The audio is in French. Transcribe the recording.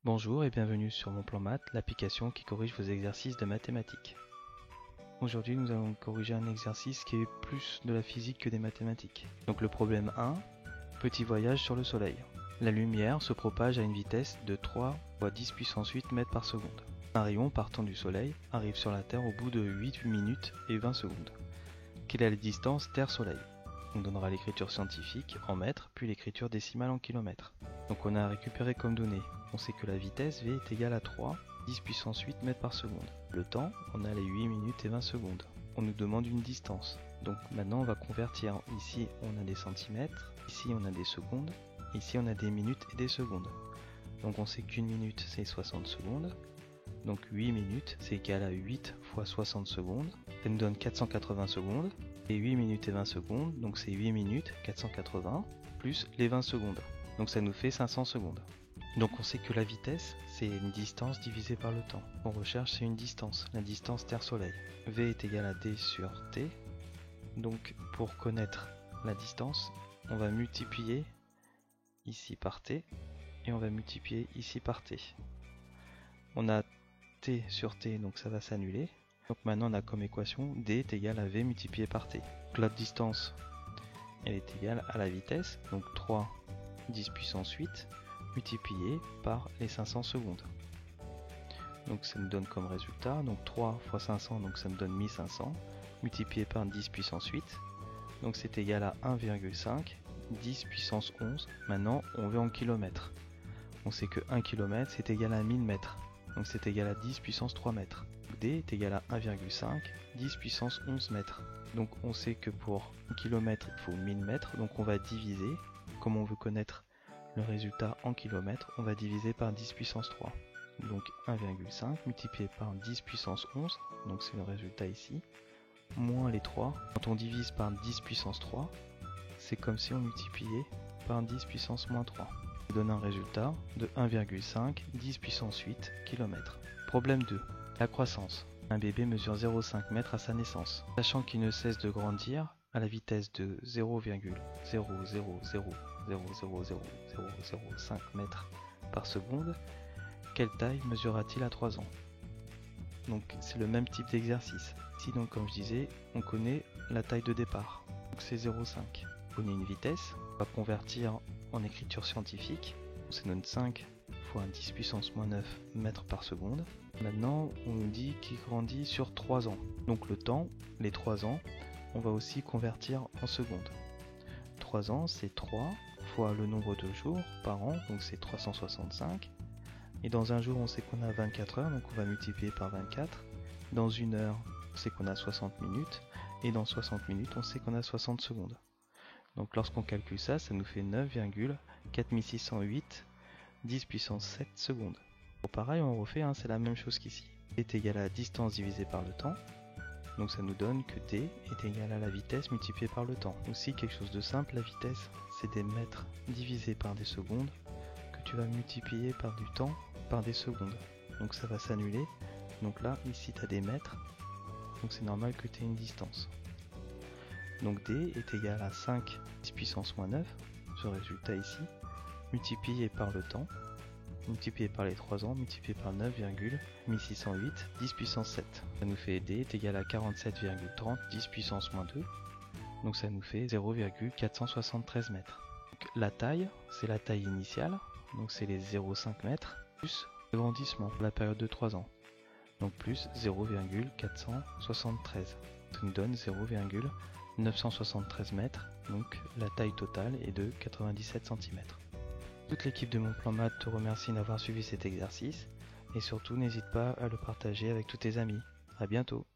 Bonjour et bienvenue sur Mon Plan Maths, l'application qui corrige vos exercices de mathématiques. Aujourd'hui, nous allons corriger un exercice qui est plus de la physique que des mathématiques. Donc le problème 1, petit voyage sur le Soleil. La lumière se propage à une vitesse de 3 fois 10 puissance 8 mètres par seconde. Un rayon partant du Soleil arrive sur la Terre au bout de 8 minutes et 20 secondes. Quelle est la distance Terre-Soleil? On donnera l'écriture scientifique en mètres, puis l'écriture décimale en kilomètres. Donc on a récupéré comme donnée. On sait que la vitesse v est égale à 3, 10 puissance 8 mètres par seconde. Le temps, on a les 8 minutes et 20 secondes. On nous demande une distance. Donc maintenant on va convertir. Ici on a des centimètres, ici on a des secondes, ici on a des minutes et des secondes. Donc on sait qu'une minute c'est 60 secondes. Donc 8 minutes c'est égal à 8 fois 60 secondes. Ça nous donne 480 secondes. Et 8 minutes et 20 secondes, donc c'est 8 minutes 480 plus les 20 secondes. Donc ça nous fait 500 secondes. Donc on sait que la vitesse, c'est une distance divisée par le temps. On recherche, c'est une distance, la distance Terre-Soleil. V est égal à D sur T. Donc pour connaître la distance, on va multiplier ici par T et on va multiplier ici par T. On a T sur T, donc ça va s'annuler. Donc maintenant on a comme équation D est égal à V multiplié par T. Donc la distance, elle est égale à la vitesse, donc 3 10 puissance 8 multiplié par les 500 secondes. Donc ça nous donne comme résultat, donc 3 fois 500, donc ça nous donne 1500, multiplié par 10 puissance 8, donc c'est égal à 1,5, 10 puissance 11. Maintenant on veut en kilomètres. On sait que 1 km c'est égal à 1000 mètres, donc c'est égal à 10 puissance 3 mètres. D est égal à 1,5, 10 puissance 11 mètres. Donc on sait que pour 1 km il faut 1000 mètres, donc on va diviser. Comme on veut connaître le résultat en kilomètres, on va diviser par 10 puissance 3. Donc 1,5 multiplié par 10 puissance 11, donc c'est le résultat ici, moins les 3. Quand on divise par 10 puissance 3, c'est comme si on multipliait par 10 puissance moins 3. Ça donne un résultat de 1,5, 10 puissance 8 km. Problème 2. La croissance. Un bébé mesure 0,5 m à sa naissance. Sachant qu'il ne cesse de grandir à la vitesse de 0,000000005 m par seconde, quelle taille mesurera-t-il à 3 ans? Donc c'est le même type d'exercice. Ici donc comme je disais, on connaît la taille de départ. Donc c'est 0,5. On connaît une vitesse, on va convertir en écriture scientifique. Ça donne 5 fois 10 puissance moins 9 mètres par seconde. Maintenant, on nous dit qu'il grandit sur 3 ans. Donc le temps, les 3 ans, on va aussi convertir en secondes. 3 ans, c'est 3 fois le nombre de jours par an, donc c'est 365. Et dans un jour, on sait qu'on a 24 heures, donc on va multiplier par 24. Dans une heure, on sait qu'on a 60 minutes. Et dans 60 minutes, on sait qu'on a 60 secondes. Donc lorsqu'on calcule ça, ça nous fait 9,4608 10 puissance 7 secondes. Bon, pareil, on refait, c'est la même chose qu'ici. D est égal à la distance divisée par le temps. Donc ça nous donne que D est égal à la vitesse multipliée par le temps. Aussi quelque chose de simple, la vitesse, c'est des mètres divisés par des secondes que tu vas multiplier par du temps par des secondes. Donc ça va s'annuler. Donc là, ici tu as des mètres. Donc c'est normal que tu aies une distance. Donc D est égal à 5 10 puissance moins 9, ce résultat ici, multiplié par le temps, multiplié par les 3 ans, multiplié par 9,1608 10 puissance 7. Ça nous fait D est égal à 47,30 10 puissance moins 2, donc ça nous fait 0,473 mètres. Donc la taille, c'est la taille initiale, donc c'est les 0,5 mètres, plus le grandissement pour la période de 3 ans, donc plus 0,473. Ça nous donne 0,973 mètres, donc la taille totale est de 97 cm. Toute l'équipe de Mon Plan Maths te remercie d'avoir suivi cet exercice et surtout n'hésite pas à le partager avec tous tes amis. A bientôt.